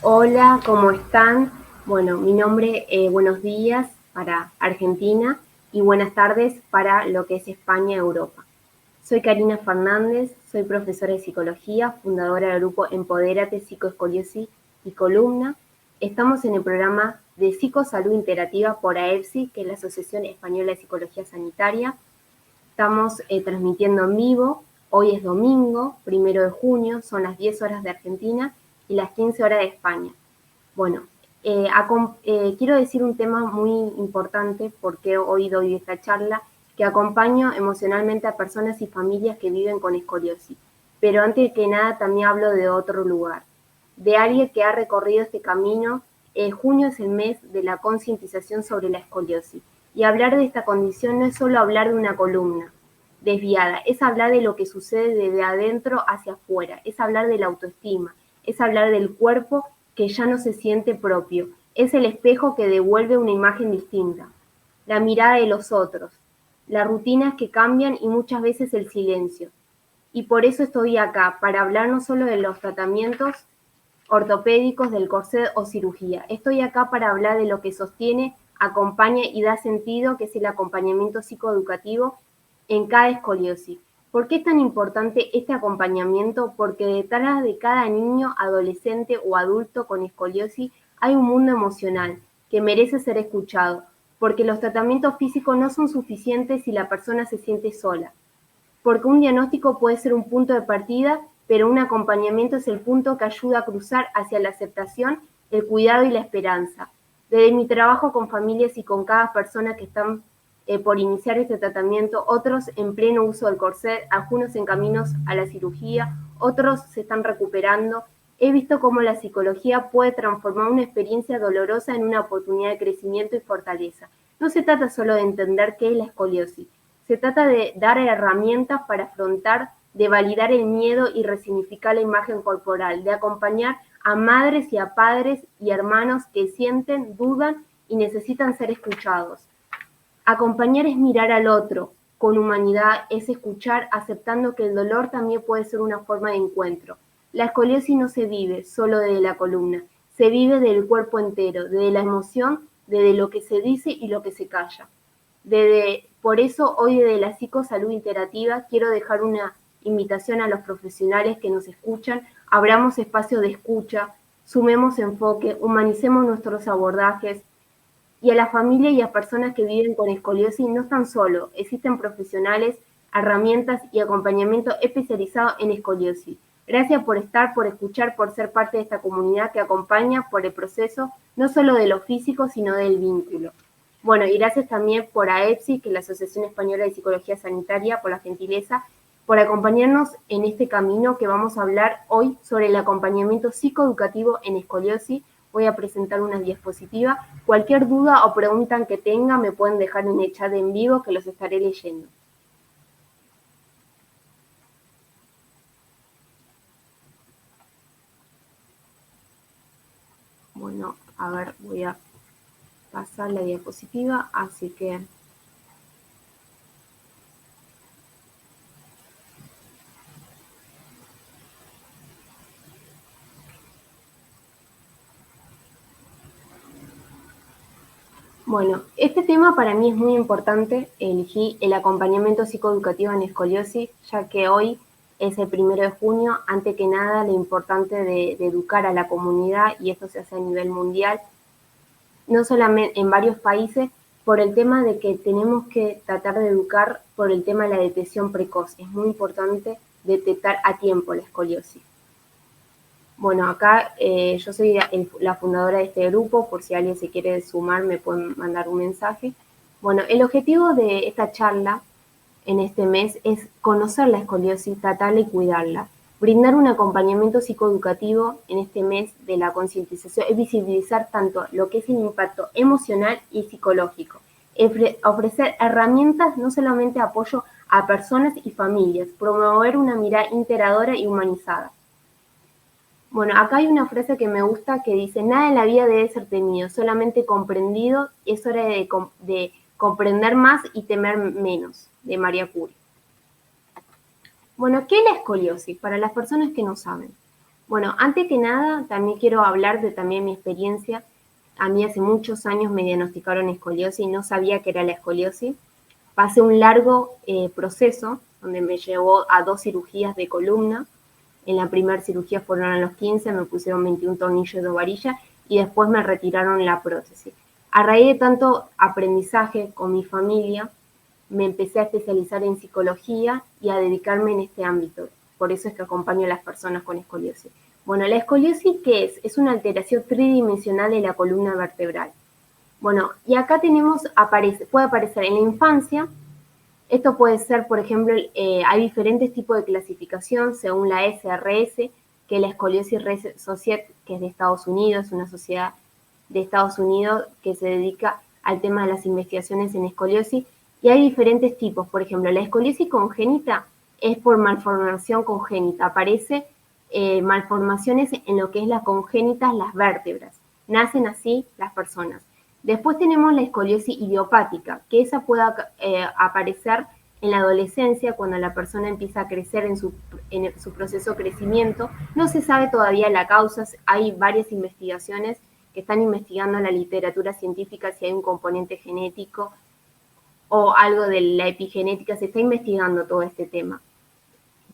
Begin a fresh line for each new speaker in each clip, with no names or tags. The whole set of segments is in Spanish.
Hola, ¿cómo están? Bueno, mi nombre, buenos días para Argentina y buenas tardes para lo que es España y Europa. Soy Karina Fernández, soy profesora de psicología, fundadora del grupo Empodérate, Psicoescoliosis y Columna. Estamos en el programa de Psicosalud Interactiva por AEPSI, que es la Asociación Española de Psicología Sanitaria. Estamos transmitiendo en vivo. Hoy es domingo, 1 de junio, son las 10 horas de Argentina y las 15 horas de España. Bueno, quiero decir un tema muy importante porque hoy doy esta charla, que acompaño emocionalmente a personas y familias que viven con escoliosis. Pero antes que nada también hablo de otro lugar, de alguien que ha recorrido este camino. Junio es el mes de la concientización sobre la escoliosis. Y hablar de esta condición no es solo hablar de una columna desviada, es hablar de lo que sucede desde adentro hacia afuera, es hablar de la autoestima, es hablar del cuerpo que ya no se siente propio, es el espejo que devuelve una imagen distinta, la mirada de los otros, las rutinas que cambian y muchas veces el silencio. Y por eso estoy acá, para hablar no solo de los tratamientos ortopédicos, del corset o cirugía. Estoy acá para hablar de lo que sostiene, acompaña y da sentido, que es el acompañamiento psicoeducativo en cada escoliosis. ¿Por qué es tan importante este acompañamiento? Porque detrás de cada niño, adolescente o adulto con escoliosis hay un mundo emocional que merece ser escuchado, porque los tratamientos físicos no son suficientes si la persona se siente sola, porque un diagnóstico puede ser un punto de partida, pero un acompañamiento es el punto que ayuda a cruzar hacia la aceptación, el cuidado y la esperanza. Desde mi trabajo con familias y con cada persona que están por iniciar este tratamiento, otros en pleno uso del corset, algunos en caminos a la cirugía, otros se están recuperando. He visto cómo la psicología puede transformar una experiencia dolorosa en una oportunidad de crecimiento y fortaleza. No se trata solo de entender qué es la escoliosis, se trata de dar herramientas para afrontar, de validar el miedo y resignificar la imagen corporal, de acompañar a madres y a padres y hermanos que sienten, dudan y necesitan ser escuchados. Acompañar es mirar al otro con humanidad, es escuchar aceptando que el dolor también puede ser una forma de encuentro. La escoliosis no se vive solo desde la columna, se vive del cuerpo entero, desde la emoción, desde lo que se dice y lo que se calla. Por eso hoy desde la psicosalud interactiva quiero dejar una invitación a los profesionales que nos escuchan, abramos espacios de escucha, sumemos enfoque, humanicemos nuestros abordajes, y a la familia y a personas que viven con escoliosis no están solos, existen profesionales, herramientas y acompañamiento especializado en escoliosis. Gracias por estar, por escuchar, por ser parte de esta comunidad que acompaña por el proceso, no solo de lo físico, sino del vínculo. Bueno, y gracias también por AEPSI, que es la Asociación Española de Psicología Sanitaria, por la gentileza, por acompañarnos en este camino que vamos a hablar hoy sobre el acompañamiento psicoeducativo en escoliosis. Voy a presentar una diapositiva. Cualquier duda o pregunta que tengan me pueden dejar en el chat en vivo, que los estaré leyendo. Bueno, a ver, voy a pasar la diapositiva, así que bueno, este tema para mí es muy importante. Elegí el acompañamiento psicoeducativo en escoliosis, ya que hoy es el 1 de junio. Antes que nada, lo importante de educar a la comunidad, y esto se hace a nivel mundial, no solamente en varios países, por el tema de que tenemos que tratar de educar por el tema de la detección precoz. Es muy importante detectar a tiempo la escoliosis. Bueno, acá yo soy la fundadora de este grupo, por si alguien se quiere sumar me pueden mandar un mensaje. Bueno, el objetivo de esta charla en este mes es conocer la escoliosis, tratarla y cuidarla. Brindar un acompañamiento psicoeducativo en este mes de la concientización es visibilizar tanto lo que es el impacto emocional y psicológico. Ofrecer herramientas, no solamente apoyo a personas y familias, promover una mirada integradora y humanizada. Bueno, acá hay una frase que me gusta que dice: nada en la vida debe ser temido, solamente comprendido. Es hora de comprender más y temer menos, de María Curie. Bueno, ¿qué es la escoliosis? Para las personas que no saben. Bueno, antes que nada, también quiero hablar de también mi experiencia. A mí hace muchos años me diagnosticaron escoliosis y no sabía que era la escoliosis. Pasé un largo proceso donde me llevó a 2 cirugías de columna. En la primera cirugía fueron a los 15, me pusieron 21 tornillos de varilla y después me retiraron la prótesis. A raíz de tanto aprendizaje con mi familia, me empecé a especializar en psicología y a dedicarme en este ámbito. Por eso es que acompaño a las personas con escoliosis. Bueno, la escoliosis, ¿qué es? Es una alteración tridimensional de la columna vertebral. Bueno, y acá tenemos, puede aparecer en la infancia. Esto puede ser, por ejemplo, hay diferentes tipos de clasificación según la SRS, que es la Scoliosis Research Society, que es de Estados Unidos, una sociedad de Estados Unidos que se dedica al tema de las investigaciones en escoliosis. Y hay diferentes tipos. Por ejemplo, la escoliosis congénita es por malformación congénita. Aparece malformaciones en lo que es las congénitas, las vértebras. Nacen así las personas. Después tenemos la escoliosis idiopática, que esa puede aparecer en la adolescencia, cuando la persona empieza a crecer en su proceso de crecimiento. No se sabe todavía la causa, hay varias investigaciones que están investigando en la literatura científica si hay un componente genético o algo de la epigenética, se está investigando todo este tema.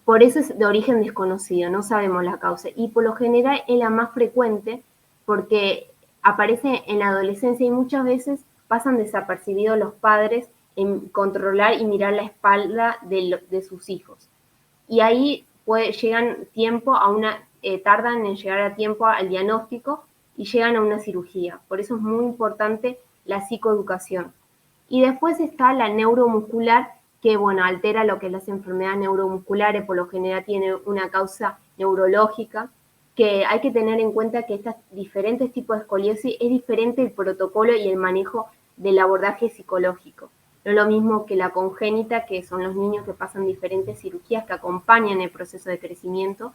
Por eso es de origen desconocido, no sabemos la causa. Y por lo general es la más frecuente porque aparece en la adolescencia y muchas veces pasan desapercibidos los padres en controlar y mirar la espalda de sus hijos. Y ahí llegan tiempo a tardan en llegar a tiempo al diagnóstico y llegan a una cirugía. Por eso es muy importante la psicoeducación. Y después está la neuromuscular, que bueno, altera lo que es las enfermedades neuromusculares, por lo general tiene una causa neurológica, que hay que tener en cuenta que estos diferentes tipos de escoliosis es diferente el protocolo y el manejo del abordaje psicológico. No es lo mismo que la congénita, que son los niños que pasan diferentes cirugías que acompañan el proceso de crecimiento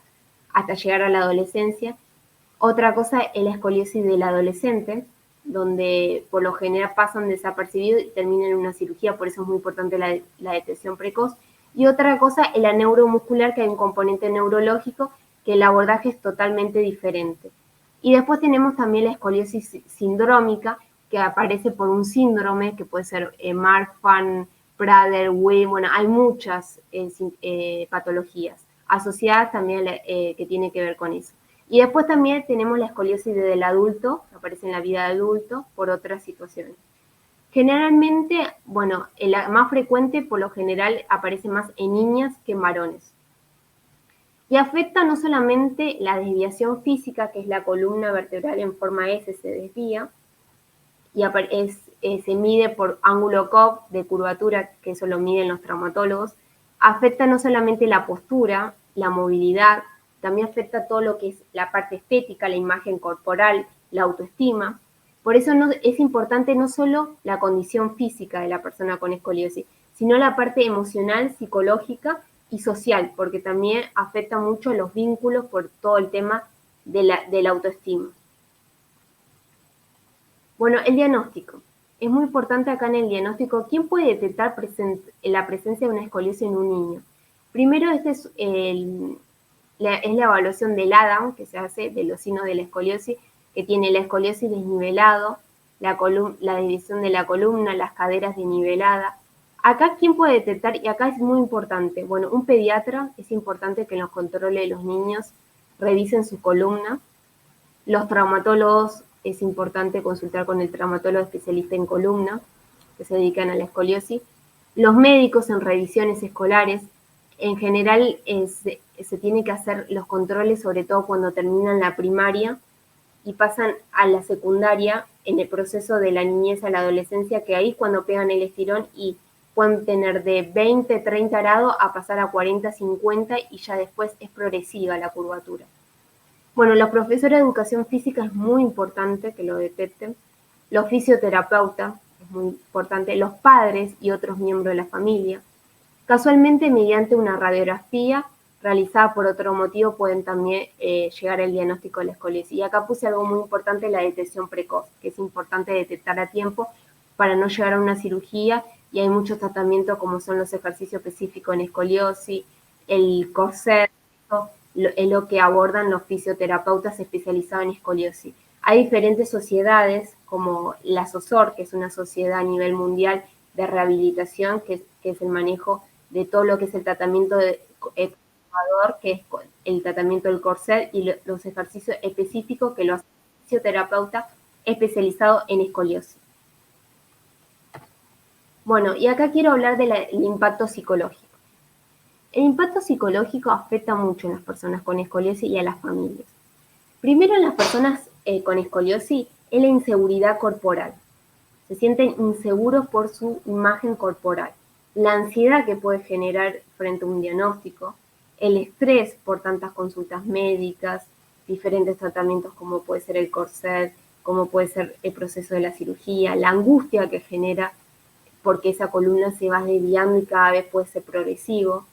hasta llegar a la adolescencia. Otra cosa es la escoliosis del adolescente, donde por lo general pasan desapercibidos y terminan en una cirugía, por eso es muy importante la detección precoz. Y otra cosa es la neuromuscular, que hay un componente neurológico, que el abordaje es totalmente diferente. Y después tenemos también la escoliosis sindrómica, que aparece por un síndrome, que puede ser Marfan, Prader-Willi, bueno, hay muchas patologías asociadas también que tienen que ver con eso. Y después también tenemos la escoliosis del adulto, que aparece en la vida de adulto por otras situaciones. Generalmente, bueno, la más frecuente por lo general aparece más en niñas que en varones. Y afecta no solamente la desviación física, que es la columna vertebral en forma S se desvía, y se mide por ángulo Cobb de curvatura, que eso lo miden los traumatólogos. Afecta no solamente la postura, la movilidad, también afecta todo lo que es la parte estética, la imagen corporal, la autoestima. Por eso es importante no solo la condición física de la persona con escoliosis, sino la parte emocional, psicológica y social, porque también afecta mucho los vínculos por todo el tema de la autoestima. Bueno, el diagnóstico. Es muy importante acá en el diagnóstico. ¿Quién puede detectar la presencia de una escoliosis en un niño? Primero, es la evaluación del ADAM, que se hace de los signos de la escoliosis, que tiene la escoliosis desnivelado, la división de la columna, las caderas desniveladas. Acá, ¿quién puede detectar? Y acá es muy importante. Bueno, un pediatra, es importante que en los controles de los niños revisen su columna. Los traumatólogos, es importante consultar con el traumatólogo especialista en columna, que se dedican a la escoliosis. Los médicos en revisiones escolares, en general se tiene que hacer los controles, sobre todo cuando terminan la primaria y pasan a la secundaria, en el proceso de la niñez a la adolescencia, que ahí es cuando pegan el estirón y pueden tener de 20, 30 grados a pasar a 40, 50 y ya después es progresiva la curvatura. Bueno, los profesores de educación física es muy importante que lo detecten. Los fisioterapeutas es muy importante. Los padres y otros miembros de la familia. Casualmente, mediante una radiografía realizada por otro motivo, pueden también llegar al diagnóstico de la escoliosis. Y acá puse algo muy importante, la detección precoz, que es importante detectar a tiempo para no llegar a una cirugía. Y hay muchos tratamientos como son los ejercicios específicos en escoliosis, el corset, es lo que abordan los fisioterapeutas especializados en escoliosis. Hay diferentes sociedades, como la SOSOR, que es una sociedad a nivel mundial de rehabilitación, que es el manejo de todo lo que es el tratamiento conservador, que es el tratamiento del corset y los ejercicios específicos que lo hace el fisioterapeuta especializado en escoliosis. Bueno, y acá quiero hablar del impacto psicológico. El impacto psicológico afecta mucho a las personas con escoliosis y a las familias. Primero, en las personas con escoliosis es la inseguridad corporal. Se sienten inseguros por su imagen corporal. La ansiedad que puede generar frente a un diagnóstico, el estrés por tantas consultas médicas, diferentes tratamientos como puede ser el corset, como puede ser el proceso de la cirugía, la angustia que genera porque esa columna se va desviando y cada vez puede ser progresivo.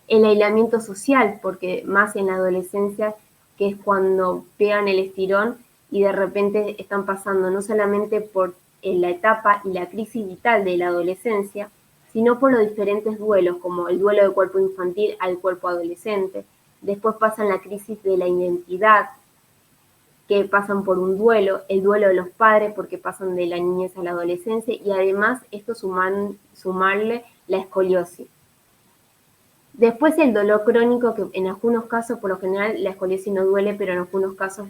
El aislamiento social, porque más en la adolescencia, que es cuando pegan el estirón y de repente están pasando no solamente por la etapa y la crisis vital de la adolescencia, sino por los diferentes duelos, como el duelo del cuerpo infantil al cuerpo adolescente. Después pasan la crisis de la identidad, que pasan por un duelo, el duelo de los padres porque pasan de la niñez a la adolescencia, y además esto sumarle la escoliosis. Después el dolor crónico, que en algunos casos, por lo general, la escoliosis no duele, pero en algunos casos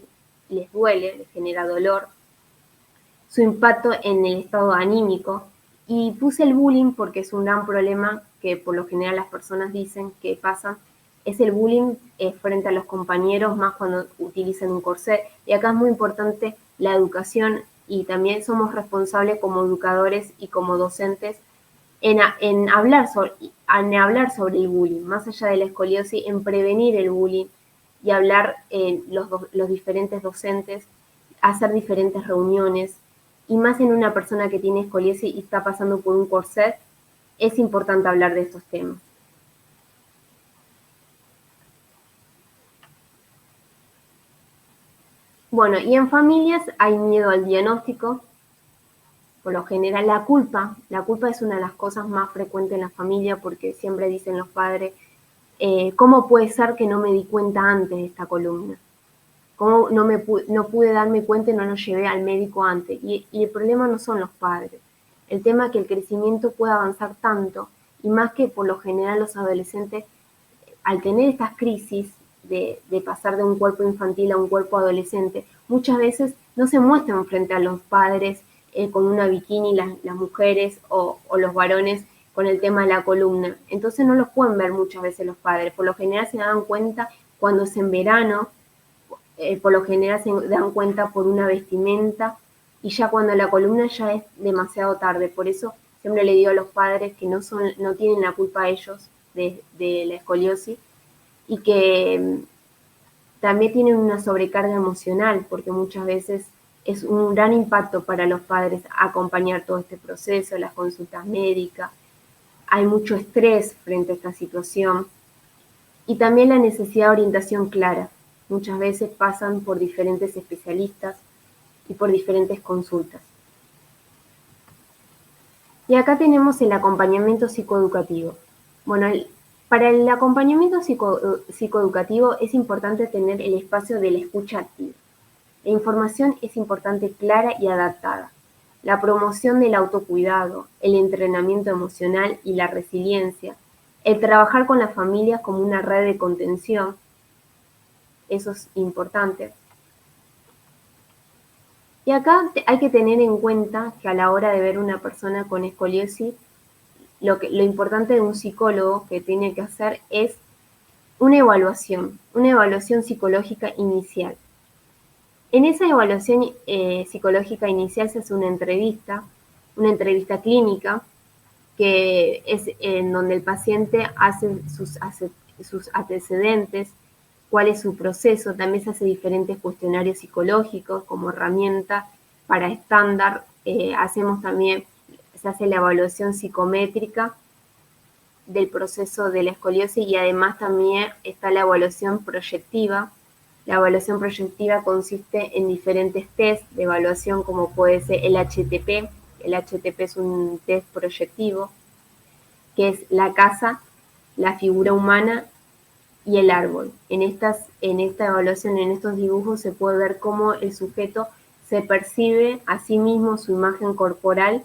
les duele, les genera dolor. Su impacto en el estado anímico. Y puse el bullying porque es un gran problema que por lo general las personas dicen que pasa. Es el bullying frente a los compañeros, más cuando utilizan un corset. Y acá es muy importante la educación, y también somos responsables como educadores y como docentes en hablar sobre el bullying, más allá de la escoliosis, en prevenir el bullying y hablar los diferentes docentes, hacer diferentes reuniones, y más en una persona que tiene escoliosis y está pasando por un corset, es importante hablar de estos temas. Bueno, y en familias hay miedo al diagnóstico. Por lo general, la culpa es una de las cosas más frecuentes en la familia, porque siempre dicen los padres, ¿cómo puede ser que no me di cuenta antes de esta columna? ¿Cómo no pude darme cuenta y no lo llevé al médico antes? Y el problema no son los padres. El tema es que el crecimiento puede avanzar tanto, y más que por lo general los adolescentes, al tener estas crisis de pasar de un cuerpo infantil a un cuerpo adolescente, muchas veces no se muestran frente a los padres con una bikini, las mujeres o los varones con el tema de la columna. Entonces no los pueden ver muchas veces los padres. Por lo general se dan cuenta cuando es en verano, por lo general se dan cuenta por una vestimenta, y ya cuando la columna ya es demasiado tarde. Por eso siempre le digo a los padres que no tienen la culpa ellos de la escoliosis, y que también tienen una sobrecarga emocional, porque muchas veces es un gran impacto para los padres acompañar todo este proceso, las consultas médicas. Hay mucho estrés frente a esta situación, y también la necesidad de orientación clara. Muchas veces pasan por diferentes especialistas y por diferentes consultas. Y acá tenemos el acompañamiento psicoeducativo. Bueno, para el acompañamiento psicoeducativo es importante tener el espacio de la escucha activa. La información es importante, clara y adaptada. La promoción del autocuidado, el entrenamiento emocional y la resiliencia, el trabajar con las familias como una red de contención, eso es importante. Y acá hay que tener en cuenta que a la hora de ver una persona con escoliosis, lo importante de un psicólogo que tiene que hacer es una evaluación psicológica inicial. En esa evaluación psicológica inicial se hace una entrevista clínica, que es en donde el paciente hace sus antecedentes, cuál es su proceso. También se hace diferentes cuestionarios psicológicos como herramienta para estándar. Se hace la evaluación psicométrica del proceso de la escoliosis, y además también está la evaluación proyectiva. La evaluación proyectiva consiste en diferentes test de evaluación, como puede ser el HTP. El HTP es un test proyectivo, que es la casa, la figura humana y el árbol. En esta evaluación, en estos dibujos, se puede ver cómo el sujeto se percibe a sí mismo, su imagen corporal,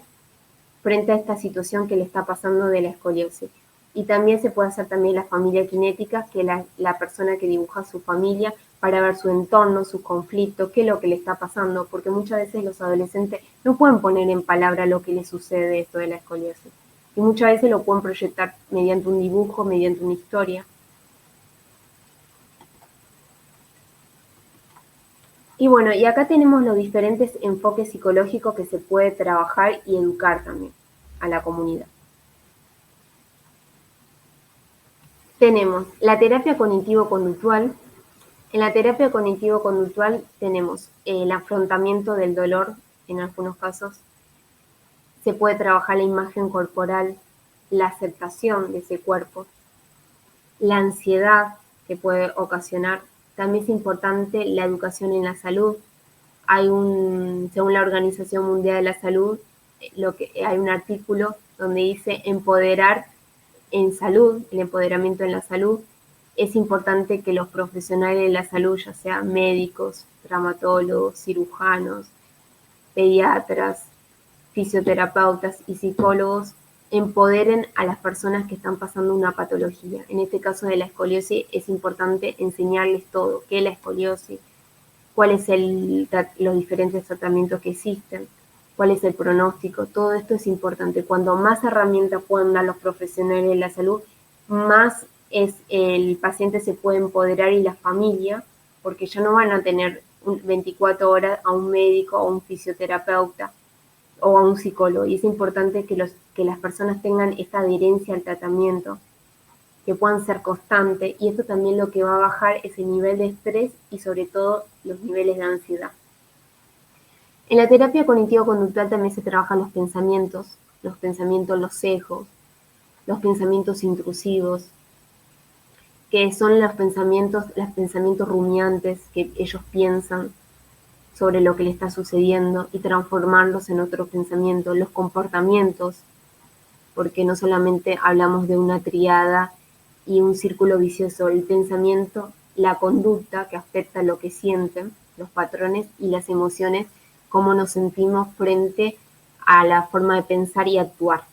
frente a esta situación que le está pasando de la escoliosis. Y también se puede hacer también la familia cinética, que es la persona que dibuja su familia para ver su entorno, sus conflictos, qué es lo que le está pasando, porque muchas veces los adolescentes no pueden poner en palabra lo que les sucede esto de la escoliosis. Y muchas veces lo pueden proyectar mediante un dibujo, mediante una historia. Y bueno, y acá tenemos los diferentes enfoques psicológicos que se puede trabajar y educar también a la comunidad. Tenemos la terapia cognitivo-conductual. En la terapia cognitivo-conductual tenemos el afrontamiento del dolor, en algunos casos. Se puede trabajar la imagen corporal, la aceptación de ese cuerpo, la ansiedad que puede ocasionar. También es importante la educación en la salud. Según la Organización Mundial de la Salud, hay un artículo donde dice empoderar en salud, el empoderamiento en la salud. Es importante que los profesionales de la salud, ya sean médicos, traumatólogos, cirujanos, pediatras, fisioterapeutas y psicólogos, empoderen a las personas que están pasando una patología. En este caso de la escoliosis es importante enseñarles todo, qué es la escoliosis, cuáles son los diferentes tratamientos que existen, cuál es el pronóstico, todo esto es importante. Cuando más herramientas puedan dar los profesionales de la salud, más el paciente se puede empoderar y la familia, porque ya no van a tener 24 horas a un médico o un fisioterapeuta o a un psicólogo. Y es importante que las personas tengan esta adherencia al tratamiento, que puedan ser constantes, y esto también lo que va a bajar es el nivel de estrés y sobre todo los niveles de ansiedad. En la terapia cognitivo-conductual también se trabajan los sesgos, los pensamientos intrusivos, que son los pensamientos rumiantes que ellos piensan sobre lo que le está sucediendo y transformarlos en otros pensamientos, los comportamientos, porque no solamente hablamos de una triada y un círculo vicioso, el pensamiento, la conducta que afecta lo que sienten, los patrones y las emociones, cómo nos sentimos frente a la forma de pensar y actuar.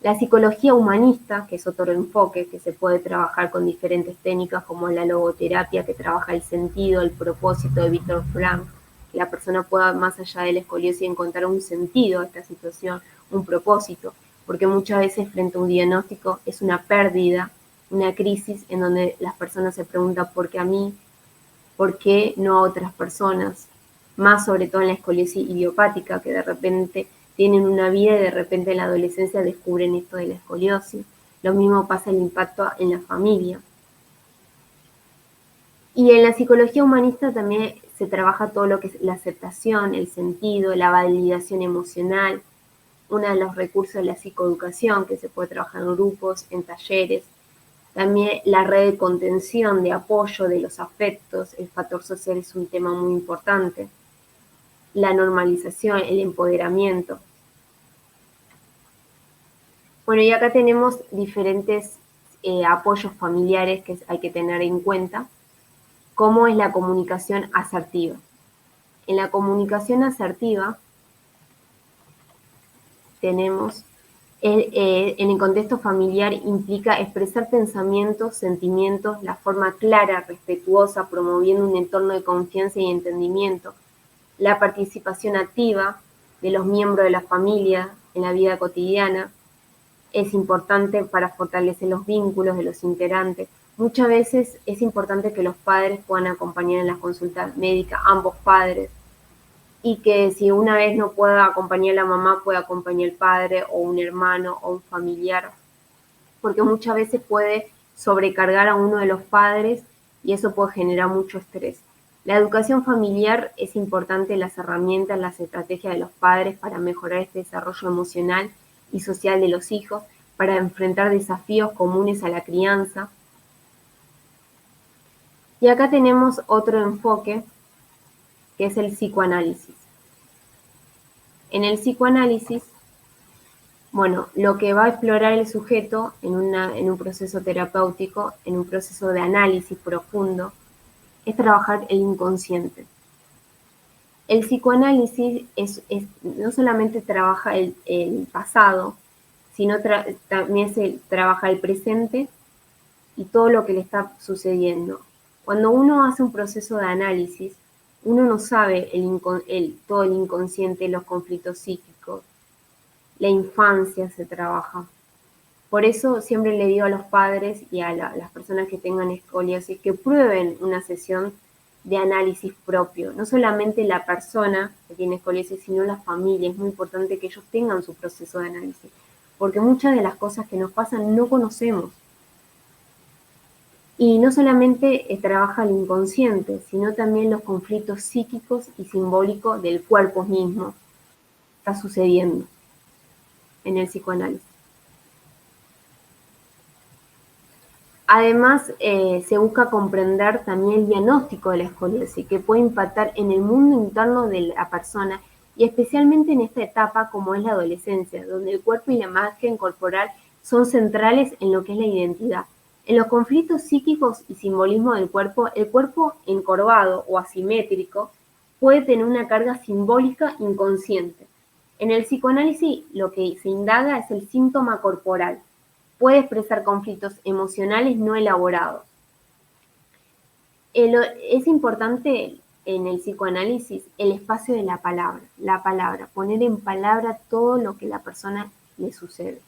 La psicología humanista, que es otro enfoque que se puede trabajar con diferentes técnicas como la logoterapia, que trabaja el sentido, el propósito de Viktor Frankl, que la persona pueda más allá de la escoliosis encontrar un sentido a esta situación, un propósito, porque muchas veces frente a un diagnóstico es una pérdida, una crisis en donde las personas se preguntan ¿por qué a mí? ¿Por qué no a otras personas? Más sobre todo en la escoliosis idiopática, que de repente tienen una vida y de repente en la adolescencia descubren esto de la escoliosis. Lo mismo pasa el impacto en la familia. Y en la psicología humanista también se trabaja todo lo que es la aceptación, el sentido, la validación emocional. Uno de los recursos de la psicoeducación, que se puede trabajar en grupos, en talleres. También la red de contención, de apoyo de los afectos, el factor social es un tema muy importante. La normalización, el empoderamiento. Bueno, y acá tenemos diferentes apoyos familiares que hay que tener en cuenta. ¿Cómo es la comunicación asertiva? En la comunicación asertiva tenemos, en el contexto familiar implica expresar pensamientos, sentimientos, la forma clara, respetuosa, promoviendo un entorno de confianza y entendimiento. La participación activa de los miembros de la familia en la vida cotidiana es importante para fortalecer los vínculos de los integrantes. Muchas veces es importante que los padres puedan acompañar en las consultas médicas, ambos padres, y que si una vez no pueda acompañar a la mamá, pueda acompañar al padre o un hermano o un familiar, porque muchas veces puede sobrecargar a uno de los padres y eso puede generar mucho estrés. La educación familiar es importante, las herramientas, las estrategias de los padres para mejorar este desarrollo emocional y social de los hijos, para enfrentar desafíos comunes a la crianza. Y acá tenemos otro enfoque, que es el psicoanálisis. En el psicoanálisis Bueno, lo que va a explorar el sujeto en un proceso terapéutico, en un proceso de análisis profundo, es trabajar el inconsciente. El psicoanálisis no solamente trabaja el pasado, sino también se trabaja el presente y todo lo que le está sucediendo. Cuando uno hace un proceso de análisis, uno no sabe todo el inconsciente, los conflictos psíquicos, la infancia se trabaja. Por eso siempre le digo a los padres y a las personas que tengan escoliosis que prueben una sesión de análisis propio. No solamente la persona que tiene escoliosis, sino la familia. Es muy importante que ellos tengan su proceso de análisis, porque muchas de las cosas que nos pasan no conocemos. Y no solamente trabaja el inconsciente, sino también los conflictos psíquicos y simbólicos del cuerpo mismo. Está sucediendo en el psicoanálisis. Además, se busca comprender también el diagnóstico de la escoliosis, que puede impactar en el mundo interno de la persona y especialmente en esta etapa como es la adolescencia, donde el cuerpo y la imagen corporal son centrales en lo que es la identidad. En los conflictos psíquicos y simbolismo del cuerpo, el cuerpo encorvado o asimétrico puede tener una carga simbólica inconsciente. En el psicoanálisis lo que se indaga es el síntoma corporal. Puede expresar conflictos emocionales no elaborados. Es importante en el psicoanálisis el espacio de la palabra, poner en palabra todo lo que a la persona le sucede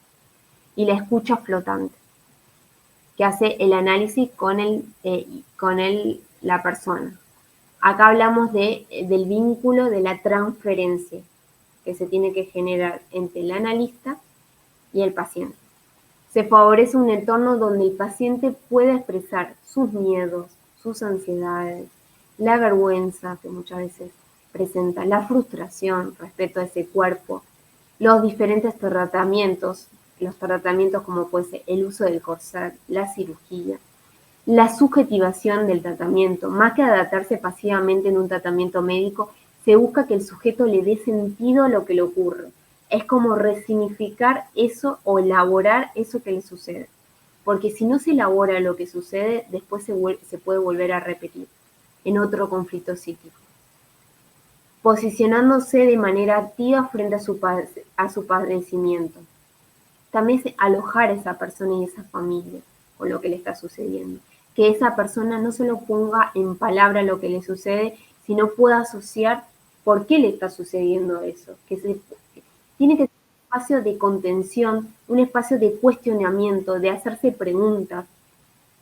y la escucha flotante, que hace el análisis con la persona. Acá hablamos del vínculo de la transferencia que se tiene que generar entre el analista y el paciente. Se favorece un entorno donde el paciente pueda expresar sus miedos, sus ansiedades, la vergüenza que muchas veces presenta, la frustración respecto a ese cuerpo, los diferentes tratamientos, los tratamientos como puede ser el uso del corset, la cirugía, la subjetivación del tratamiento. Más que adaptarse pasivamente en un tratamiento médico, se busca que el sujeto le dé sentido a lo que le ocurre. Es como resignificar eso o elaborar eso que le sucede. Porque si no se elabora lo que sucede, después se puede volver a repetir en otro conflicto psíquico. Posicionándose de manera activa frente a su padecimiento. También es alojar a esa persona y esa familia con lo que le está sucediendo. Que esa persona no solo ponga en palabra lo que le sucede, sino pueda asociar por qué le está sucediendo eso. Tiene que ser un espacio de contención, un espacio de cuestionamiento, de hacerse preguntas,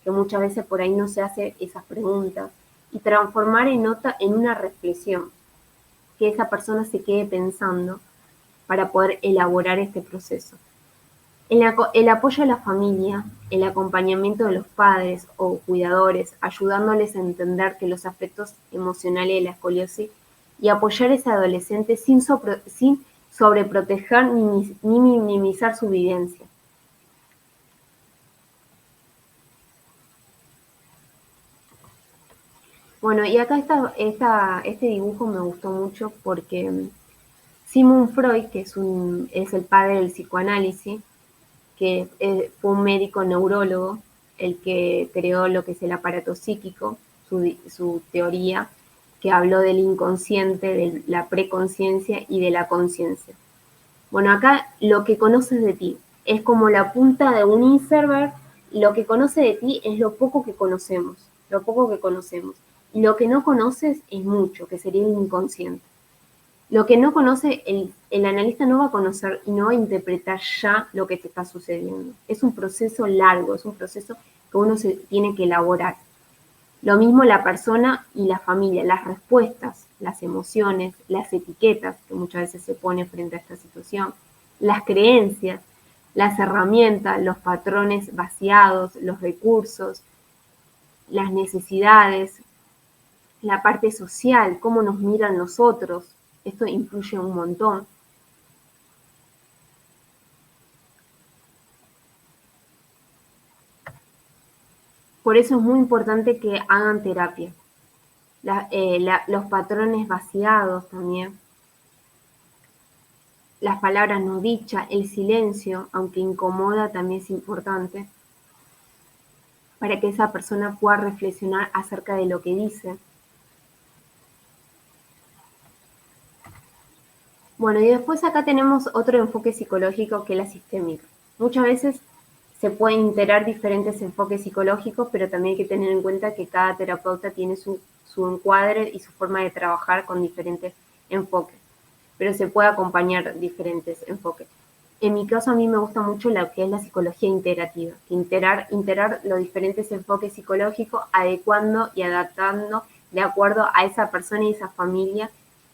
que muchas veces por ahí no se hace esas preguntas, y transformar en una reflexión, que esa persona se quede pensando para poder elaborar este proceso. El apoyo a la familia, el acompañamiento de los padres o cuidadores, ayudándoles a entender que los aspectos emocionales de la escoliosis y apoyar a ese adolescente sin sobreproteger ni minimizar su vivencia. Bueno, y acá este dibujo me gustó mucho porque Sigmund Freud, que es el padre del psicoanálisis, que fue un médico neurólogo, el que creó lo que es el aparato psíquico, su teoría, que habló del inconsciente, de la preconciencia y de la conciencia. Bueno, acá lo que conoces de ti es como la punta de un iceberg, lo que conoce de ti es lo poco que conocemos, lo poco que conocemos. Y lo que no conoces es mucho, que sería el inconsciente. Lo que no conoce, el analista no va a conocer y no va a interpretar ya lo que te está sucediendo. Es un proceso largo, es un proceso que uno se tiene que elaborar. Lo mismo la persona y la familia, las respuestas, las emociones, las etiquetas que muchas veces se pone frente a esta situación, las creencias, las herramientas, los patrones vaciados, los recursos, las necesidades, la parte social, cómo nos miran los otros. Esto influye un montón. Por eso es muy importante que hagan terapia. Los patrones vaciados también. las palabras no dichas, el silencio, aunque incomoda, también es importante para que esa persona pueda reflexionar acerca de lo que dice. Bueno, y después acá tenemos otro enfoque psicológico que es la sistémica. Muchas veces se pueden integrar diferentes enfoques psicológicos, pero también hay que tener en cuenta que cada terapeuta tiene su encuadre y su forma de trabajar con diferentes enfoques, pero se puede acompañar diferentes enfoques. En mi caso, a mí me gusta mucho lo que es la psicología integrativa, integrar los diferentes enfoques psicológicos, adecuando y adaptando de acuerdo a esa persona y esa familia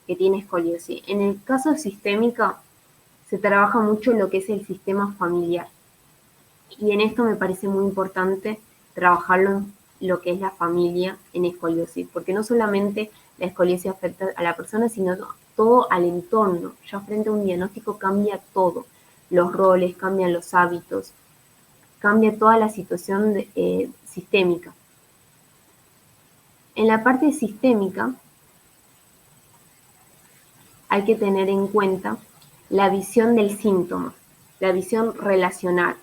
que tiene escoliosis. En el caso sistémico, se trabaja mucho en lo que es el sistema familiar. Y en esto me parece muy importante trabajarlo en lo que es la familia en escoliosis, porque no solamente la escoliosis afecta a la persona, sino todo al entorno. Ya frente a un diagnóstico cambia todo, los roles, cambian los hábitos, cambia toda la situación sistémica. En la parte sistémica hay que tener en cuenta la visión del síntoma, la visión relacional,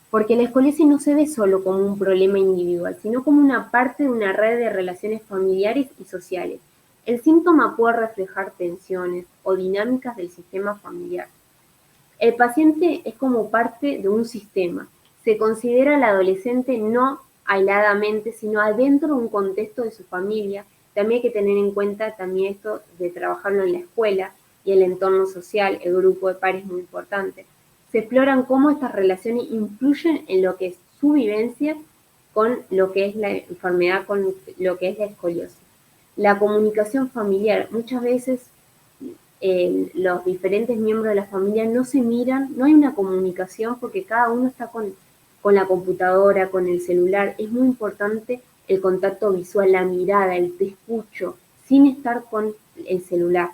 porque la escoliosis no se ve solo como un problema individual, sino como una parte de una red de relaciones familiares y sociales. El síntoma puede reflejar tensiones o dinámicas del sistema familiar. El paciente es como parte de un sistema. Se considera al adolescente no aisladamente, sino adentro de un contexto de su familia. También hay que tener en cuenta también esto de trabajarlo en la escuela y el entorno social, el grupo de pares es muy importante. Se exploran cómo estas relaciones influyen en lo que es su vivencia con lo que es la enfermedad, con lo que es la escoliosis. La comunicación familiar, muchas veces los diferentes miembros de la familia no se miran, no hay una comunicación porque cada uno está con la computadora, con el celular. Es muy importante el contacto visual, la mirada, el te escucho, sin estar con el celular.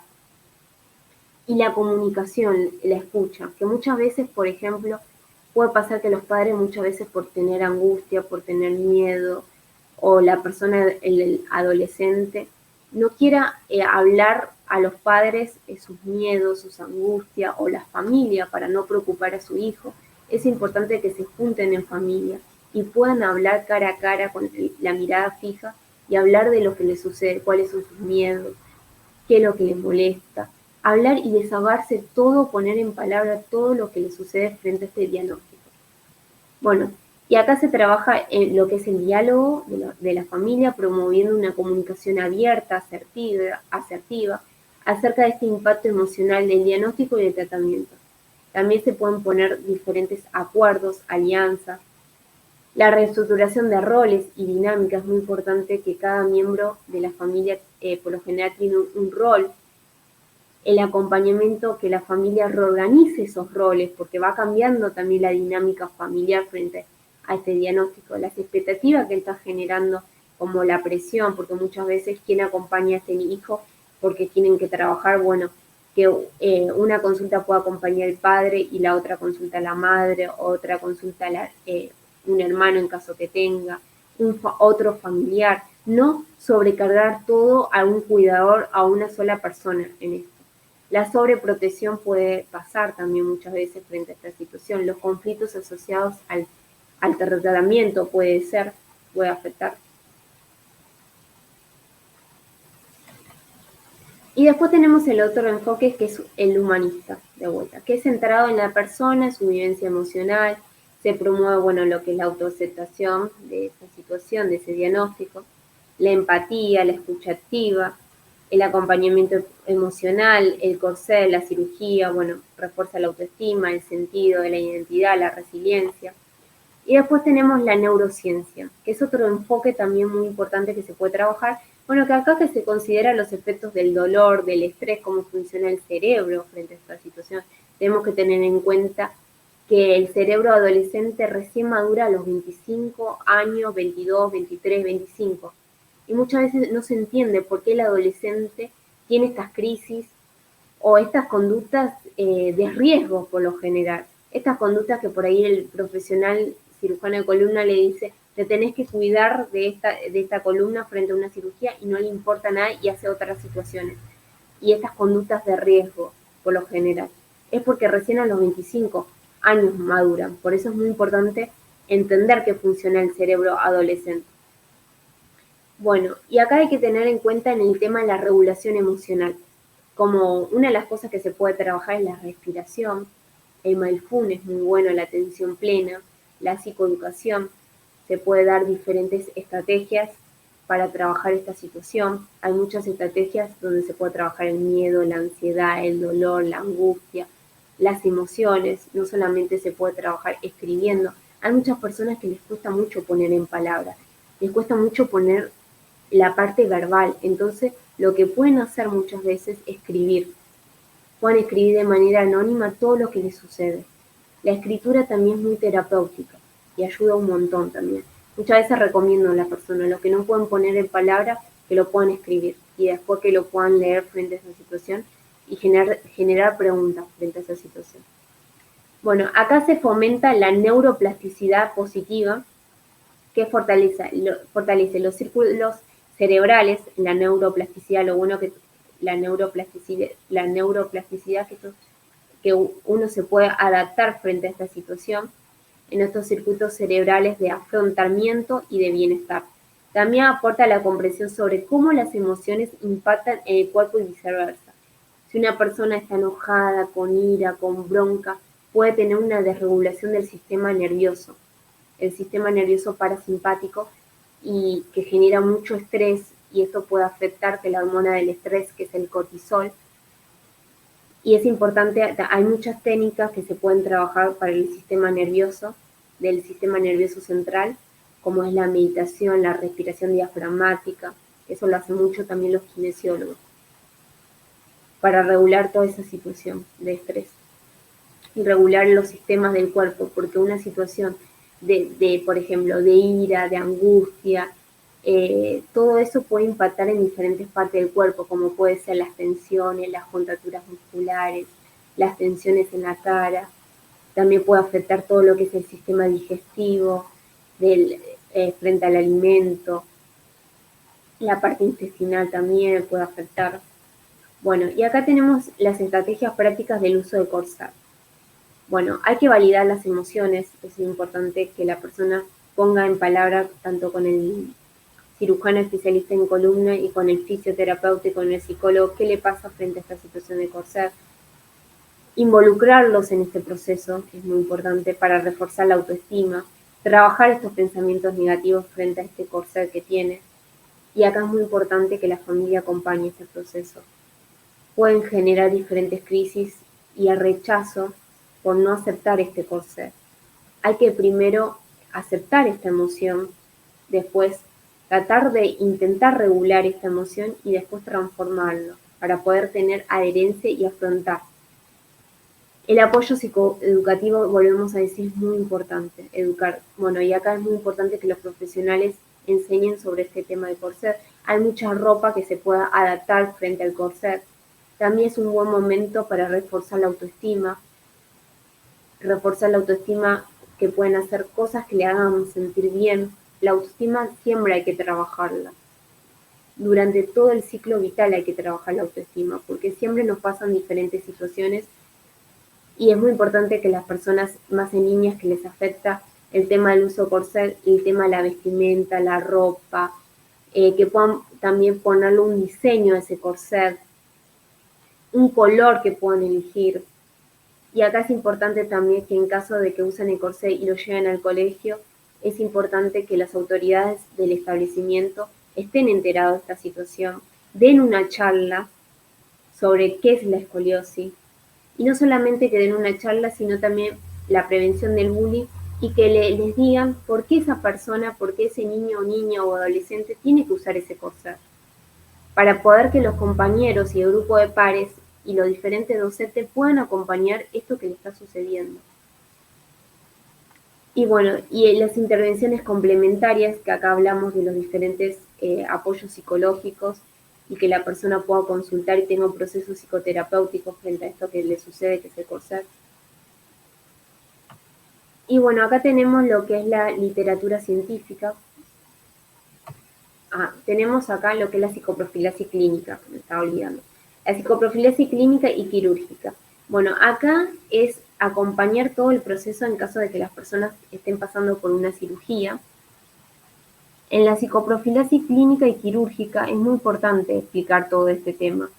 Y la comunicación, la escucha, que muchas veces, por ejemplo, puede pasar que los padres muchas veces por tener angustia, por tener miedo, o la persona, el adolescente, no quiera hablar a los padres sus miedos, sus angustias, o la familia para no preocupar a su hijo. Es importante que se junten en familia y puedan hablar cara a cara con la mirada fija y hablar de lo que les sucede, cuáles son sus miedos, qué es lo que les molesta, hablar y desahogarse todo, poner en palabra todo lo que les sucede frente a este diagnóstico. Bueno, y acá se trabaja en lo que es el diálogo de la familia, promoviendo una comunicación abierta, asertiva, acerca de este impacto emocional del diagnóstico y del tratamiento. También se pueden poner diferentes acuerdos, alianzas. La reestructuración de roles y dinámicas es muy importante que cada miembro de la familia por lo general tiene un rol. El acompañamiento, que la familia reorganice esos roles, porque va cambiando también la dinámica familiar frente a este diagnóstico, las expectativas que él está generando, como la presión, porque muchas veces quién acompaña a este hijo porque tienen que trabajar, bueno, que una consulta pueda acompañar el padre y la otra consulta a la madre, otra consulta a un hermano en caso que tenga, otro familiar, no sobrecargar todo a un cuidador, a una sola persona en esto. La sobreprotección puede pasar también muchas veces frente a esta situación. Los conflictos asociados al tratamiento puede afectar. Y después tenemos el otro enfoque que es el humanista, de vuelta, que es centrado en la persona, su vivencia emocional, se promueve, bueno, lo que es la autoaceptación de esa situación, de ese diagnóstico, la empatía, la escucha activa, el acompañamiento emocional, el corsé, la cirugía, bueno, refuerza la autoestima, el sentido de la identidad, la resiliencia. Y después tenemos la neurociencia, que es otro enfoque también muy importante que se puede trabajar. Bueno, que acá que se considera los efectos del dolor, del estrés, cómo funciona el cerebro frente a esta situación. Tenemos que tener en cuenta que el cerebro adolescente recién madura a los 25 años, 22, 23, 25. Y muchas veces no se entiende por qué el adolescente tiene estas crisis o estas conductas de riesgo por lo general. Estas conductas que por ahí el profesional cirujano de columna le dice, te tenés que cuidar de esta columna frente a una cirugía y no le importa nada y hace otras situaciones. Y estas conductas de riesgo. por lo general. Es porque recién a los 25 años maduran. Por eso es muy importante entender qué funciona el cerebro adolescente. Bueno, y acá hay que tener en cuenta en el tema de la regulación emocional. Como una de las cosas que se puede trabajar es la respiración, el mindfulness es muy bueno, la atención plena, la psicoeducación. Se puede dar diferentes estrategias para trabajar esta situación. Hay muchas estrategias donde se puede trabajar el miedo, la ansiedad, el dolor, la angustia, las emociones. No solamente se puede trabajar escribiendo. Hay muchas personas que les cuesta mucho poner en palabras, les cuesta mucho poner la parte verbal. Entonces, lo que pueden hacer muchas veces es escribir. Pueden escribir de manera anónima todo lo que les sucede. La escritura también es muy terapéutica y ayuda un montón también. Muchas veces recomiendo a la persona lo que no pueden poner en palabras, que lo puedan escribir y después que lo puedan leer frente a esa situación y generar preguntas frente a esa situación. Bueno, acá se fomenta la neuroplasticidad positiva, que fortalece los círculos cerebrales, la neuroplasticidad, lo bueno que la neuroplasticidad que uno se puede adaptar frente a esta situación en estos circuitos cerebrales de afrontamiento y de bienestar. También aporta la comprensión sobre cómo las emociones impactan en el cuerpo y viceversa. Si una persona está enojada, con ira, con bronca, puede tener una desregulación del sistema nervioso, el sistema nervioso parasimpático, y que genera mucho estrés, y esto puede afectar que la hormona del estrés, que es el cortisol. Y es importante, hay muchas técnicas que se pueden trabajar para el sistema nervioso, del sistema nervioso central, como es la meditación, la respiración diafragmática. Eso lo hacen mucho también los kinesiólogos, para regular toda esa situación de estrés y regular los sistemas del cuerpo, porque una situación por ejemplo, de ira, de angustia, todo eso puede impactar en diferentes partes del cuerpo, como puede ser las tensiones, las contracturas musculares, las tensiones en la cara. También puede afectar todo lo que es el sistema digestivo frente al alimento. La parte intestinal también puede afectar. Bueno, y acá tenemos las estrategias prácticas del uso de corsar. Bueno, hay que validar las emociones, es importante que la persona ponga en palabra tanto con el cirujano especialista en columna y con el fisioterapeuta y con el psicólogo qué le pasa frente a esta situación de corsar. Involucrarlos en este proceso es muy importante para reforzar la autoestima, trabajar estos pensamientos negativos frente a este corsar que tiene. Y acá es muy importante que la familia acompañe este proceso. Pueden generar diferentes crisis y el rechazo por no aceptar este corsé. Hay que primero aceptar esta emoción, después tratar de intentar regular esta emoción y después transformarlo para poder tener adherencia y afrontar. El apoyo psicoeducativo, volvemos a decir, es muy importante, educar. Bueno, y acá es muy importante que los profesionales enseñen sobre este tema de corset. Hay mucha ropa que se pueda adaptar frente al corset. También es un buen momento para reforzar la autoestima, que pueden hacer cosas que le hagan sentir bien. La autoestima siempre hay que trabajarla. Durante todo el ciclo vital hay que trabajar la autoestima, porque siempre nos pasan diferentes situaciones y es muy importante que las personas más en niñas que les afecta el tema del uso corset, el tema de la vestimenta, la ropa, que puedan también ponerle un diseño a ese corset, un color que puedan elegir. Y acá es importante también que en caso de que usen el corsé y lo lleven al colegio, es importante que las autoridades del establecimiento estén enterados de esta situación, den una charla sobre qué es la escoliosis, y no solamente que den una charla, sino también la prevención del bullying y que les digan por qué esa persona, por qué ese niño o niña o adolescente tiene que usar ese corsé, para poder que los compañeros y el grupo de pares y los diferentes docentes puedan acompañar esto que le está sucediendo. Y bueno, y las intervenciones complementarias, que acá hablamos de los diferentes apoyos psicológicos y que la persona pueda consultar y tenga un proceso psicoterapéutico frente a esto que le sucede, que es el corset. Y bueno, acá tenemos lo que es la literatura científica. Tenemos acá lo que es la psicoprofilaxis clínica, me estaba olvidando. La psicoprofilaxis clínica y quirúrgica. Bueno, acá es acompañar todo el proceso en caso de que las personas estén pasando por una cirugía. En la psicoprofilaxis clínica y quirúrgica es muy importante explicar todo este tema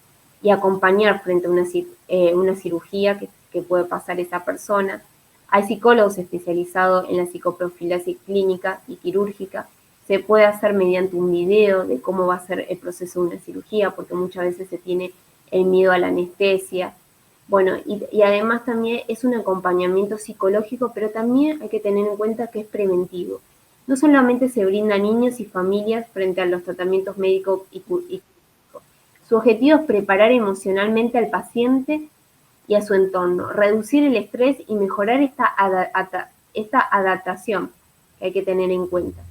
y acompañar frente a una cirugía que puede pasar esa persona. Hay psicólogos especializados en la psicoprofilaxis clínica y quirúrgica. Se puede hacer mediante un video de cómo va a ser el proceso de una cirugía, porque muchas veces se tiene el miedo a la anestesia. Bueno, y además también es un acompañamiento psicológico, pero también hay que tener en cuenta que es preventivo. No solamente se brinda a niños y familias frente a los tratamientos médicos y clínicos. Su objetivo es preparar emocionalmente al paciente y a su entorno, reducir el estrés y mejorar esta adaptación que hay que tener en cuenta.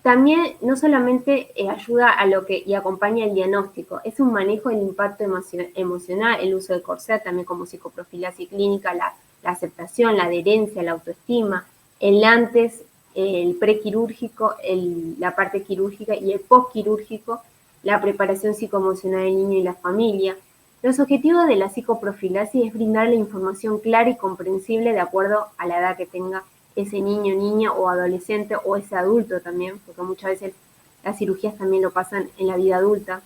También no solamente ayuda a y acompaña el diagnóstico, es un manejo del impacto emocional, el uso de corset, también como psicoprofilaxis clínica, la aceptación, la adherencia, la autoestima, el antes, el prequirúrgico, la parte quirúrgica y el postquirúrgico, la preparación psicoemocional del niño y la familia. Los objetivos de la psicoprofilaxis es brindar la información clara y comprensible de acuerdo a la edad que tenga ese niño, niña o adolescente o ese adulto también, porque muchas veces las cirugías también lo pasan en la vida adulta.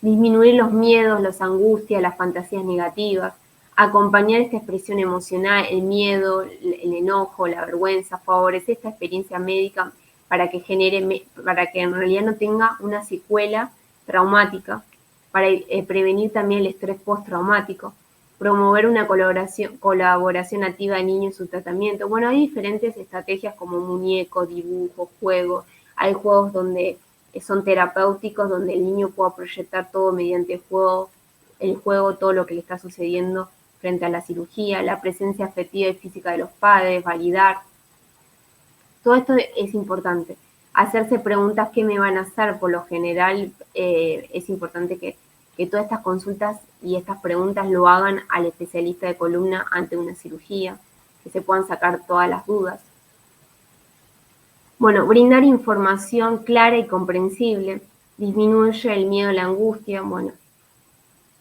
Disminuir los miedos, las angustias, las fantasías negativas, acompañar esta expresión emocional, el miedo, el enojo, la vergüenza, favorecer esta experiencia médica para que en realidad no tenga una secuela traumática, para prevenir también el estrés postraumático, promover una colaboración activa de niños en su tratamiento. Bueno, hay diferentes estrategias como muñecos, dibujos, juegos. Hay juegos donde son terapéuticos, donde el niño pueda proyectar todo mediante el juego, todo lo que le está sucediendo frente a la cirugía, la presencia afectiva y física de los padres, validar. Todo esto es importante. Hacerse preguntas qué me van a hacer, por lo general es importante que todas estas consultas y estas preguntas lo hagan al especialista de columna ante una cirugía, que se puedan sacar todas las dudas. Bueno, brindar información clara y comprensible, disminuye el miedo, la angustia, bueno,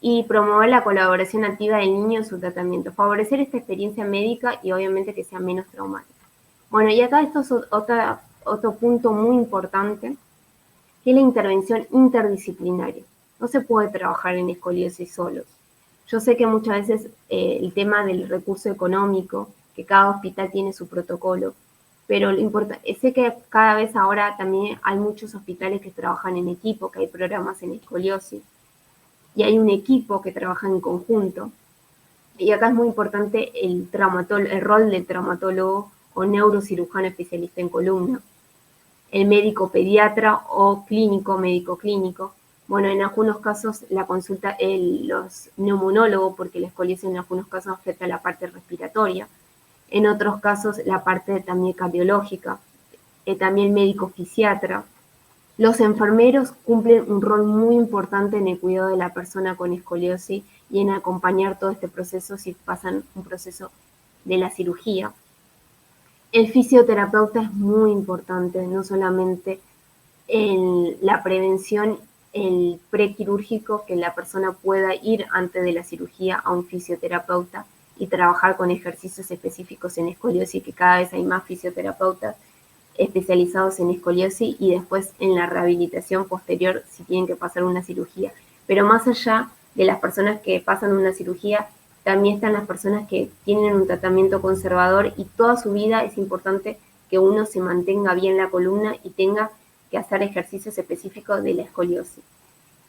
y promover la colaboración activa del niño en su tratamiento, favorecer esta experiencia médica y obviamente que sea menos traumática. Bueno, y acá esto es otro punto muy importante, que es la intervención interdisciplinaria. No se puede trabajar en escoliosis solos. Yo sé que muchas veces el tema del recurso económico, que cada hospital tiene su protocolo, pero sé que cada vez ahora también hay muchos hospitales que trabajan en equipo, que hay programas en escoliosis, y hay un equipo que trabaja en conjunto. Y acá es muy importante el rol del traumatólogo o neurocirujano especialista en columna, el médico pediatra o médico clínico. Bueno, en algunos casos la consulta, los neumonólogos, porque la escoliosis en algunos casos afecta la parte respiratoria, en otros casos la parte también cardiológica, también médico fisiatra. Los enfermeros cumplen un rol muy importante en el cuidado de la persona con escoliosis y en acompañar todo este proceso si pasan un proceso de la cirugía. El fisioterapeuta es muy importante, no solamente en la prevención, el prequirúrgico, que la persona pueda ir antes de la cirugía a un fisioterapeuta y trabajar con ejercicios específicos en escoliosis, que cada vez hay más fisioterapeutas especializados en escoliosis y después en la rehabilitación posterior si tienen que pasar una cirugía. Pero más allá de las personas que pasan una cirugía, también están las personas que tienen un tratamiento conservador y toda su vida es importante que uno se mantenga bien la columna y tenga que hacer ejercicios específicos de la escoliosis.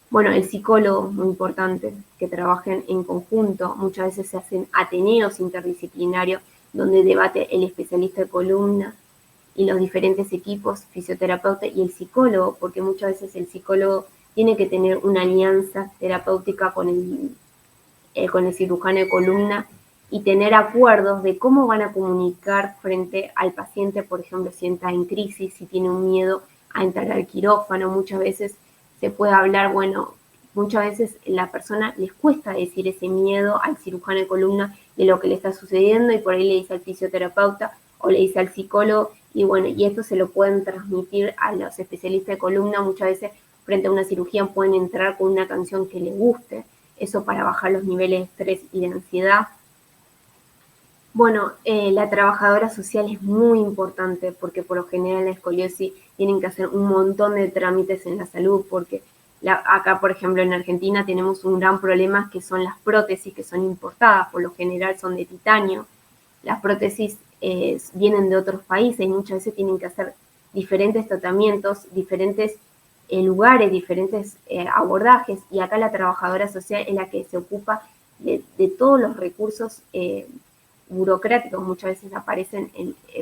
Bueno, el psicólogo, muy importante, que trabajen en conjunto. Muchas veces se hacen ateneos interdisciplinarios donde debate el especialista de columna y los diferentes equipos, fisioterapeuta y el psicólogo, porque muchas veces el psicólogo tiene que tener una alianza terapéutica con el cirujano de columna y tener acuerdos de cómo van a comunicar frente al paciente, por ejemplo, si entra en crisis, si tiene un miedo a entrar al quirófano. Muchas veces se puede hablar, bueno, muchas veces la persona les cuesta decir ese miedo al cirujano de columna de lo que le está sucediendo y por ahí le dice al fisioterapeuta o le dice al psicólogo y bueno, y esto se lo pueden transmitir a los especialistas de columna muchas veces frente a una cirugía pueden entrar con una canción que les guste, eso para bajar los niveles de estrés y de ansiedad. Bueno, la trabajadora social es muy importante porque por lo general la escoliosis tienen que hacer un montón de trámites en la salud porque acá, por ejemplo, en Argentina tenemos un gran problema que son las prótesis que son importadas, por lo general son de titanio. Las prótesis vienen de otros países y muchas veces tienen que hacer diferentes tratamientos, diferentes lugares, diferentes abordajes y acá la trabajadora social es la que se ocupa de todos los recursos burocráticos muchas veces aparecen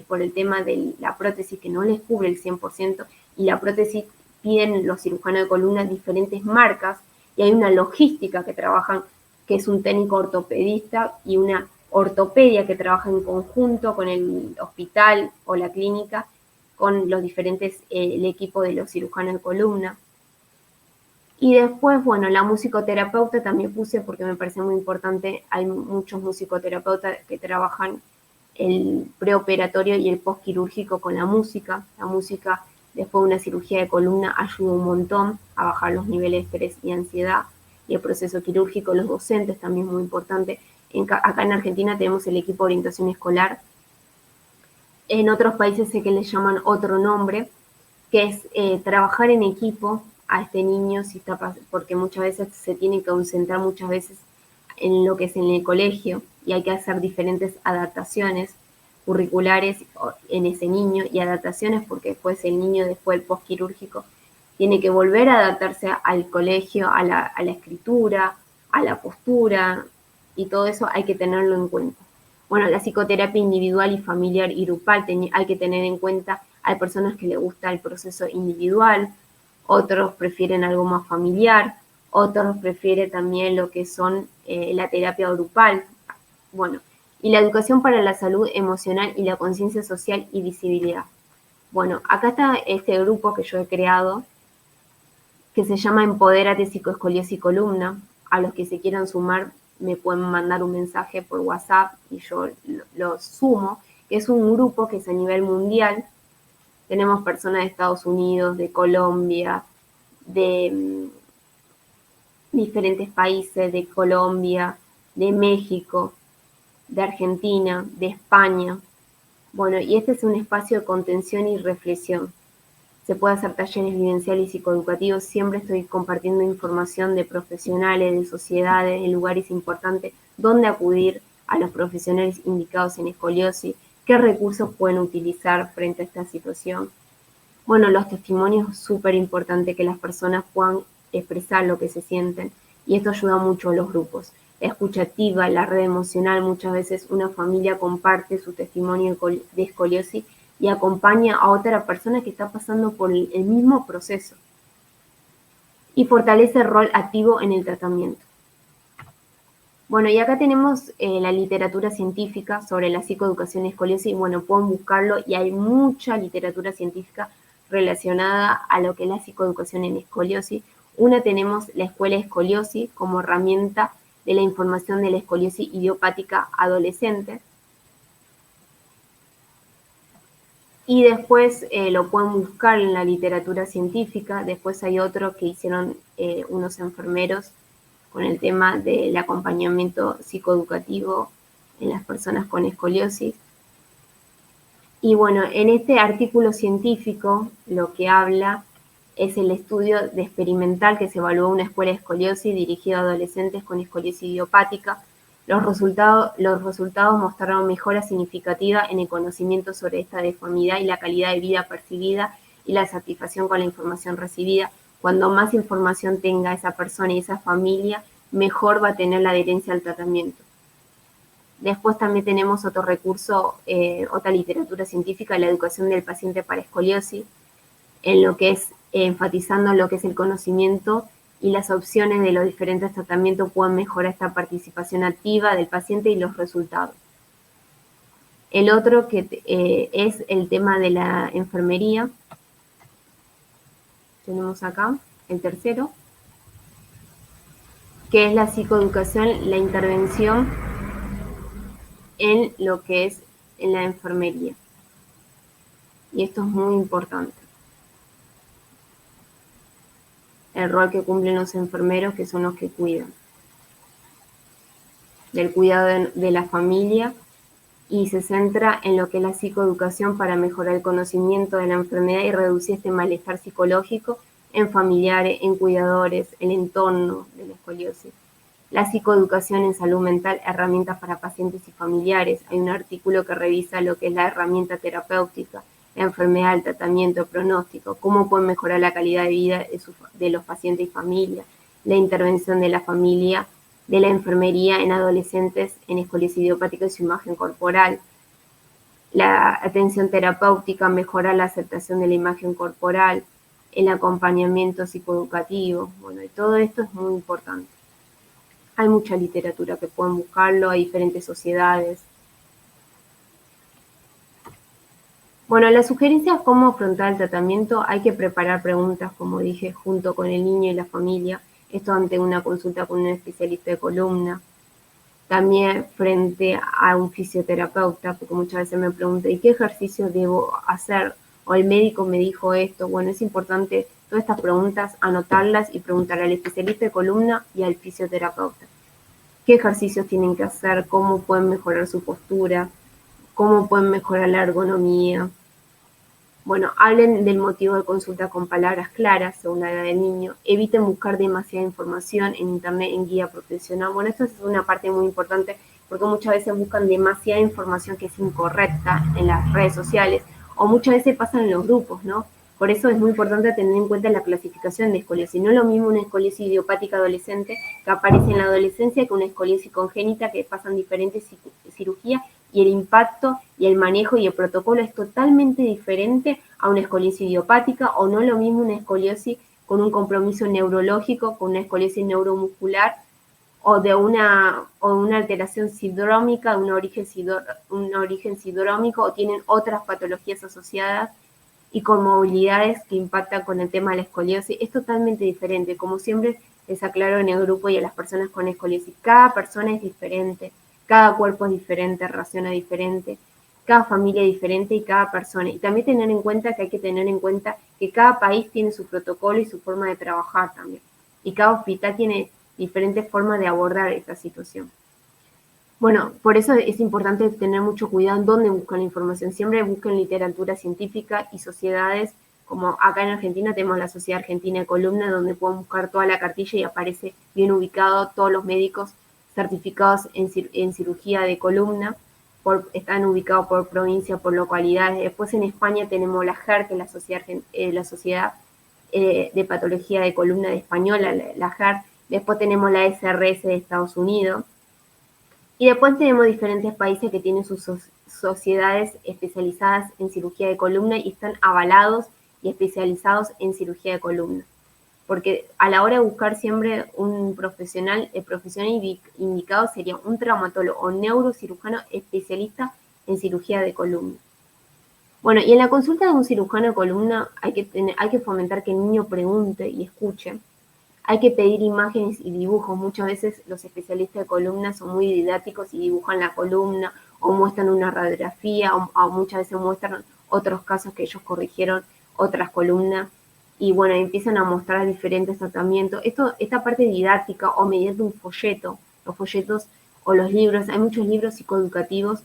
por el tema de la prótesis que no les cubre el 100% y la prótesis piden los cirujanos de columna diferentes marcas y hay una logística que trabajan, que es un técnico ortopedista y una ortopedia que trabaja en conjunto con el hospital o la clínica con los diferentes, el equipo de los cirujanos de columna. Y después, bueno, la musicoterapeuta también puse porque me parece muy importante. Hay muchos musicoterapeutas que trabajan el preoperatorio y el postquirúrgico con la música. La música, después de una cirugía de columna, ayuda un montón a bajar los niveles de estrés y ansiedad. Y el proceso quirúrgico, los docentes también es muy importante. Acá en Argentina tenemos el equipo de orientación escolar. En otros países sé que le llaman otro nombre, que es trabajar en equipo a este niño, si está, porque muchas veces se tiene que concentrar muchas veces en lo que es en el colegio y hay que hacer diferentes adaptaciones curriculares en ese niño y adaptaciones porque después el niño después del postquirúrgico tiene que volver a adaptarse al colegio, a la escritura, a la postura y todo eso hay que tenerlo en cuenta. Bueno, la psicoterapia individual y familiar y grupal hay que tener en cuenta, hay personas que les gusta el proceso individual, otros prefieren algo más familiar, otros prefieren también lo que son la terapia grupal. Bueno, y la educación para la salud emocional y la conciencia social y visibilidad. Bueno, acá está este grupo que yo he creado, que se llama Empodérate Psicoescoliosis y Columna. A los que se quieran sumar me pueden mandar un mensaje por WhatsApp y yo los sumo. Es un grupo que es a nivel mundial. Tenemos personas de Estados Unidos, de Colombia, de diferentes países, de Colombia, de México, de Argentina, de España. Bueno, y este es un espacio de contención y reflexión. Se puede hacer talleres vivenciales y psicoeducativos. Siempre estoy compartiendo información de profesionales, de sociedades, de lugares importantes, dónde acudir a los profesionales indicados en escoliosis, qué recursos pueden utilizar frente a esta situación. Bueno, los testimonios es súper importante que las personas puedan expresar lo que se sienten y esto ayuda mucho a los grupos. La escucha activa, la red emocional, muchas veces una familia comparte su testimonio de escoliosis y acompaña a otra persona que está pasando por el mismo proceso y fortalece el rol activo en el tratamiento. Bueno, y acá tenemos la literatura científica sobre la psicoeducación y escoliosis. Bueno, pueden buscarlo y hay mucha literatura científica relacionada a lo que es la psicoeducación en escoliosis. Una tenemos la escuela de escoliosis como herramienta de la información de la escoliosis idiopática adolescente. Y después lo pueden buscar en la literatura científica. Después hay otro que hicieron unos enfermeros con el tema del acompañamiento psicoeducativo en las personas con escoliosis. Y bueno, en este artículo científico lo que habla es el estudio de experimental que se evaluó una escuela de escoliosis dirigida a adolescentes con escoliosis idiopática. Los resultados mostraron mejora significativa en el conocimiento sobre esta deformidad y la calidad de vida percibida y la satisfacción con la información recibida. Cuando más información tenga esa persona y esa familia, mejor va a tener la adherencia al tratamiento. Después también tenemos otro recurso, otra literatura científica, la educación del paciente para escoliosis, en lo que es enfatizando lo que es el conocimiento y las opciones de los diferentes tratamientos pueden mejorar esta participación activa del paciente y los resultados. El otro que es el tema de la enfermería. Tenemos acá el tercero, que es la psicoeducación, la intervención en lo que es en la enfermería. Y esto es muy importante. el rol que cumplen los enfermeros, que son los que cuidan, del cuidado de la familia, y se centra en lo que es la psicoeducación para mejorar el conocimiento de la enfermedad y reducir este malestar psicológico en familiares, en cuidadores, el entorno de la escoliosis. La psicoeducación en salud mental, herramientas para pacientes y familiares. Hay un artículo que revisa lo que es la herramienta terapéutica, la enfermedad, el tratamiento, el pronóstico, cómo pueden mejorar la calidad de vida de los pacientes y familias, la intervención de la familia, de la enfermería en adolescentes en escoliosis idiopática y su imagen corporal, la atención terapéutica, mejorar la aceptación de la imagen corporal, el acompañamiento psicoeducativo. Bueno, y todo esto es muy importante. Hay mucha literatura que pueden buscarlo, hay diferentes sociedades. Bueno, las sugerencias cómo afrontar el tratamiento, hay que preparar preguntas, como dije, junto con el niño y la familia, esto ante una consulta con un especialista de columna, también frente a un fisioterapeuta, porque muchas veces me preguntan, ¿y qué ejercicio debo hacer? O el médico me dijo esto. Bueno, es importante todas estas preguntas anotarlas y preguntar al especialista de columna y al fisioterapeuta. ¿Qué ejercicios tienen que hacer? ¿Cómo pueden mejorar su postura? ¿Cómo pueden mejorar la ergonomía? Bueno, hablen del motivo de consulta con palabras claras, según la edad del niño. Eviten buscar demasiada información en internet, en guía profesional. Bueno, esto es una parte muy importante porque muchas veces buscan demasiada información que es incorrecta en las redes sociales o muchas veces pasan en los grupos, ¿no? Por eso es muy importante tener en cuenta la clasificación de escoliosis. No es lo mismo una escoliosis idiopática adolescente que aparece en la adolescencia que una escoliosis congénita que pasan diferentes cirugías y el impacto y el manejo y el protocolo es totalmente diferente a una escoliosis idiopática o no lo mismo una escoliosis con un compromiso neurológico, con una escoliosis neuromuscular o de una alteración sindrómica, un origen sindrómico o tienen otras patologías asociadas y con movilidades que impactan con el tema de la escoliosis. Es totalmente diferente. Como siempre les aclaro en el grupo y a las personas con escoliosis, cada persona es diferente. Cada cuerpo es diferente, reacciona diferente, cada familia es diferente y cada persona. Y también tener en cuenta que hay que tener en cuenta que cada país tiene su protocolo y su forma de trabajar también. Y cada hospital tiene diferentes formas de abordar esta situación. Bueno, por eso es importante tener mucho cuidado en dónde buscan la información. Siempre busquen literatura científica y sociedades, como acá en Argentina tenemos la Sociedad Argentina de Columna, donde pueden buscar toda la cartilla y aparece bien ubicado todos los médicos certificados en cirugía de columna, están ubicados por provincia, por localidades. Después en España tenemos la JER, que es la Sociedad de Patología de Columna de Española, la JER. Después tenemos la SRS de Estados Unidos. Y después tenemos diferentes países que tienen sus sociedades especializadas en cirugía de columna y están avalados y especializados en cirugía de columna. Porque a la hora de buscar siempre un profesional, el profesional indicado sería un traumatólogo o neurocirujano especialista en cirugía de columna. Bueno, y en la consulta de un cirujano de columna hay que fomentar que el niño pregunte y escuche. Hay que pedir imágenes y dibujos. Muchas veces los especialistas de columna son muy didácticos y dibujan la columna o muestran una radiografía o muchas veces muestran otros casos que ellos corrigieron, otras columnas. Y bueno, empiezan a mostrar diferentes tratamientos. Esta parte didáctica o mediante un folleto, los folletos o los libros, hay muchos libros psicoeducativos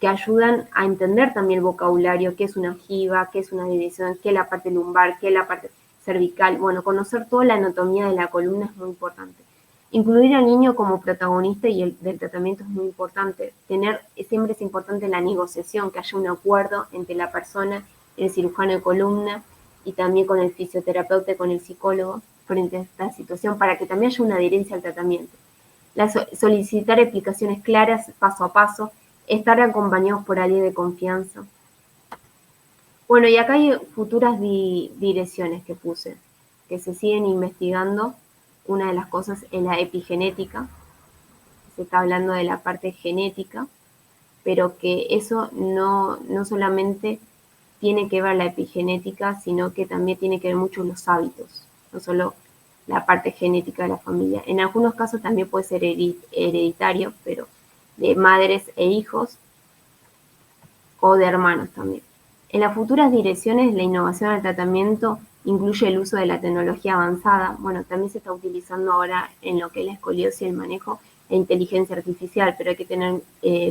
que ayudan a entender también el vocabulario, qué es una ojiva, qué es una división, qué es la parte lumbar, qué es la parte cervical. Bueno, conocer toda la anatomía de la columna es muy importante. Incluir al niño como protagonista y del tratamiento es muy importante. Siempre es importante la negociación, que haya un acuerdo entre la persona, el cirujano de columna y también con el fisioterapeuta y con el psicólogo frente a esta situación para que también haya una adherencia al tratamiento. Solicitar explicaciones claras, paso a paso, estar acompañados por alguien de confianza. Bueno, y acá hay futuras direcciones que puse, que se siguen investigando. Una de las cosas es la epigenética. Se está hablando de la parte genética, pero que eso no solamente tiene que ver la epigenética, sino que también tiene que ver mucho los hábitos, no solo la parte genética de la familia. En algunos casos también puede ser hereditario, pero de madres e hijos o de hermanos también. En las futuras direcciones, la innovación del tratamiento incluye el uso de la tecnología avanzada. Bueno, también se está utilizando ahora en lo que es la escoliosis y el manejo de inteligencia artificial, pero hay que tener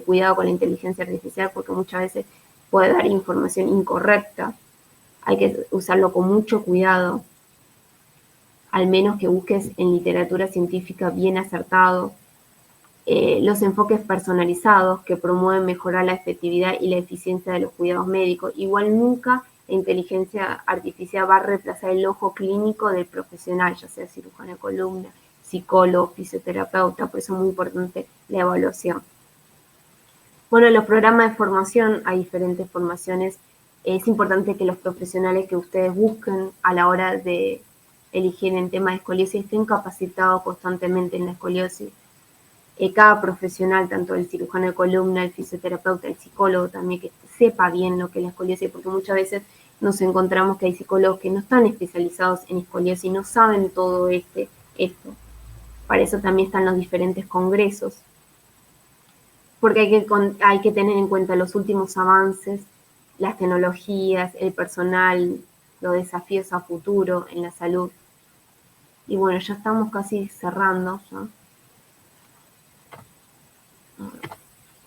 cuidado con la inteligencia artificial porque muchas veces puede dar información incorrecta. Hay que usarlo con mucho cuidado, al menos que busques en literatura científica bien acertado. Los enfoques personalizados que promueven mejorar la efectividad y la eficiencia de los cuidados médicos. Igual nunca la inteligencia artificial va a reemplazar el ojo clínico del profesional, ya sea cirujano de columna, psicólogo, fisioterapeuta, por eso es muy importante la evaluación. Bueno, en los programas de formación hay diferentes formaciones. Es importante que los profesionales que ustedes busquen a la hora de elegir en tema de escoliosis estén capacitados constantemente en la escoliosis. Cada profesional, tanto el cirujano de columna, el fisioterapeuta, el psicólogo también, que sepa bien lo que es la escoliosis, porque muchas veces nos encontramos que hay psicólogos que no están especializados en escoliosis y no saben todo esto. Para eso también están los diferentes congresos, porque hay que tener en cuenta los últimos avances, las tecnologías, el personal, los desafíos a futuro en la salud. Y bueno, ya estamos casi cerrando, ¿no?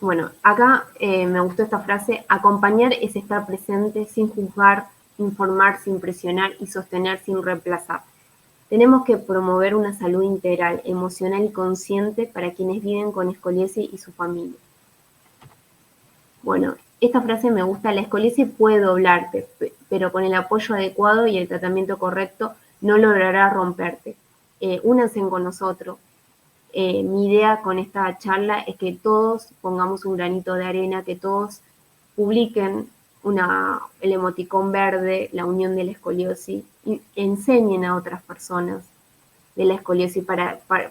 Bueno, acá me gustó esta frase: acompañar es estar presente sin juzgar, informar sin presionar y sostener sin reemplazar. Tenemos que promover una salud integral, emocional y consciente para quienes viven con escoliosis y su familia. Bueno, esta frase me gusta: la escoliosis puede doblarte, pero con el apoyo adecuado y el tratamiento correcto no logrará romperte. Únanse con nosotros. Mi idea con esta charla es que todos pongamos un granito de arena, que todos publiquen el emoticón verde, la unión de la escoliosis, y enseñen a otras personas de la escoliosis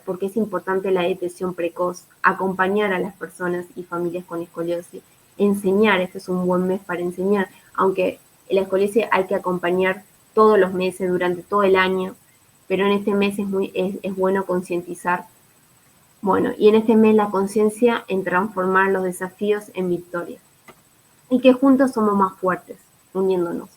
porque es importante la detección precoz, acompañar a las personas y familias con escoliosis, enseñar. Este es un buen mes para enseñar, aunque la escoliosis hay que acompañar todos los meses, durante todo el año, pero en este mes es bueno concientizar. Bueno, y en este mes la conciencia en transformar los desafíos en victorias. Y que juntos somos más fuertes, uniéndonos.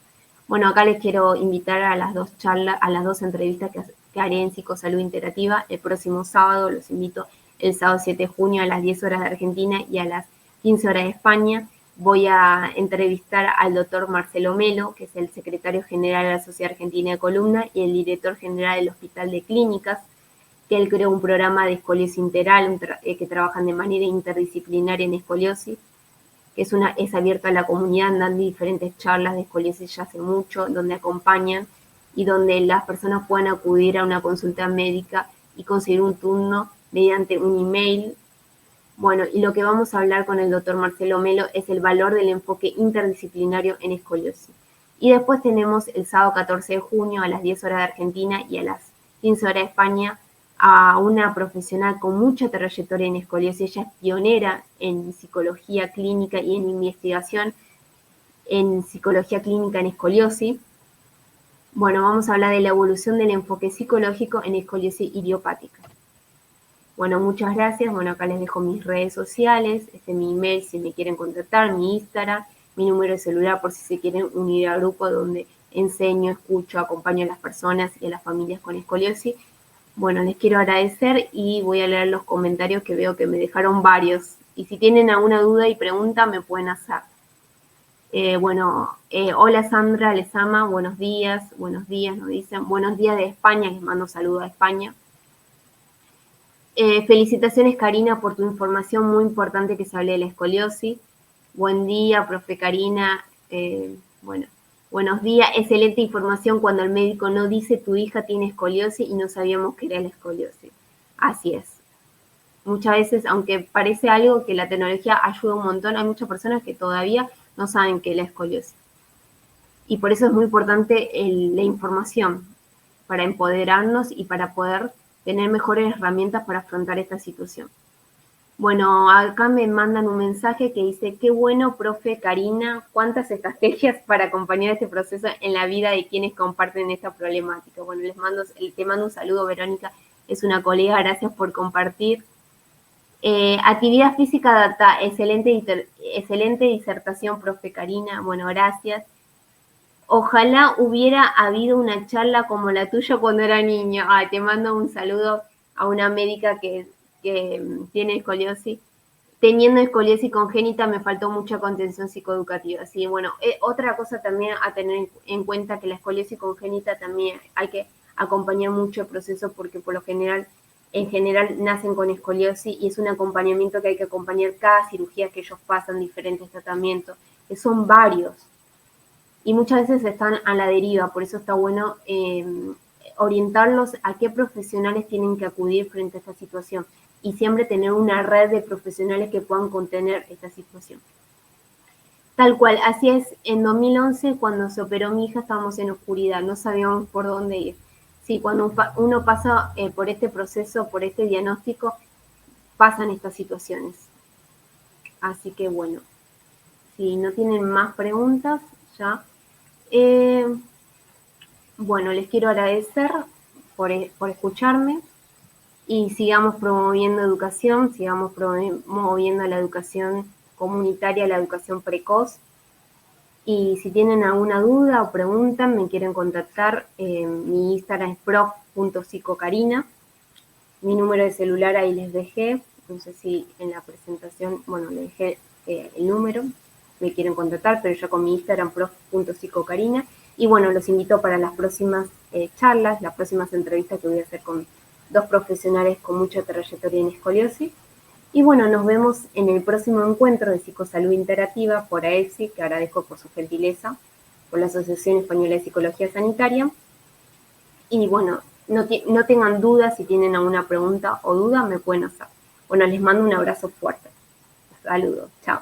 Bueno, acá les quiero invitar a las dos charlas, a las dos entrevistas que haré en Psicosalud Interactiva el próximo sábado. Los invito el sábado 7 de junio a las 10 horas de Argentina y a las 15 horas de España. Voy a entrevistar al doctor Marcelo Melo, que es el secretario general de la Sociedad Argentina de Columna y el director general del Hospital de Clínicas, que él creó un programa de escoliosis integral que trabajan de manera interdisciplinaria en escoliosis, que es abierto a la comunidad, dan diferentes charlas de escoliosis ya hace mucho, donde acompañan y donde las personas puedan acudir a una consulta médica y conseguir un turno mediante un email. Bueno, y lo que vamos a hablar con el doctor Marcelo Melo es el valor del enfoque interdisciplinario en escoliosis. Y después tenemos el sábado 14 de junio a las 10 horas de Argentina y a las 15 horas de España a una profesional con mucha trayectoria en escoliosis. Ella es pionera en psicología clínica y en investigación en psicología clínica en escoliosis. Bueno, vamos a hablar de la evolución del enfoque psicológico en escoliosis idiopática. Bueno, muchas gracias. Bueno, acá les dejo mis redes sociales, mi email si me quieren contactar, mi Instagram, mi número de celular por si se quieren unir al grupo donde enseño, escucho, acompaño a las personas y a las familias con escoliosis. Bueno, les quiero agradecer y voy a leer los comentarios que veo que me dejaron varios. Y si tienen alguna duda y pregunta, me pueden hacer. Hola Sandra Lezama, buenos días, nos dicen. Buenos días de España, les mando saludos a España. Felicitaciones Karina por tu información, muy importante que se hable de la escoliosis. Buen día, profe Karina. Buenos días, excelente información cuando el médico no dice tu hija tiene escoliosis y no sabíamos que era la escoliosis. Así es. Muchas veces, aunque parece algo que la tecnología ayuda un montón, hay muchas personas que todavía no saben qué es la escoliosis. Y por eso es muy importante la información, para empoderarnos y para poder tener mejores herramientas para afrontar esta situación. Bueno, acá me mandan un mensaje que dice: qué bueno, profe Karina, cuántas estrategias para acompañar este proceso en la vida de quienes comparten esta problemática. Bueno, te mando un saludo, Verónica, es una colega, gracias por compartir. Actividad física adaptada, excelente disertación, profe Karina, bueno, gracias. Ojalá hubiera habido una charla como la tuya cuando era niño. Te mando un saludo a una médica que tiene escoliosis. Teniendo escoliosis congénita me faltó mucha contención psicoeducativa. Así, bueno, otra cosa también a tener en cuenta que la escoliosis congénita también hay que acompañar mucho el proceso porque por lo general, en general nacen con escoliosis y es un acompañamiento que hay que acompañar cada cirugía que ellos pasan, diferentes tratamientos, que son varios y muchas veces están a la deriva, por eso está bueno orientarlos a qué profesionales tienen que acudir frente a esta situación y siempre tener una red de profesionales que puedan contener esta situación. Tal cual, así es, en 2011 cuando se operó mi hija estábamos en oscuridad, no sabíamos por dónde ir. Sí, cuando uno pasa por este proceso, por este diagnóstico, pasan estas situaciones. Así que bueno, si no tienen más preguntas, ya. Eh, Bueno, les quiero agradecer por escucharme y sigamos promoviendo educación, sigamos promoviendo la educación comunitaria, la educación precoz. Y si tienen alguna duda o pregunta, me quieren contactar. Mi Instagram es prof.psicocarina. Mi número de celular ahí les dejé. No sé si en la presentación, bueno, les dejé el número. Me quieren contactar, pero yo con mi Instagram prof.psicocarina. Y bueno, los invito para las próximas charlas, las próximas entrevistas que voy a hacer con dos profesionales con mucha trayectoria en escoliosis. Y bueno, nos vemos en el próximo encuentro de Psicosalud Interactiva por AEPSI, que agradezco por su gentileza, por la Asociación Española de Psicología Sanitaria. Y bueno, no tengan dudas, si tienen alguna pregunta o duda, me pueden hacer. Bueno, les mando un abrazo fuerte. Saludos, chao.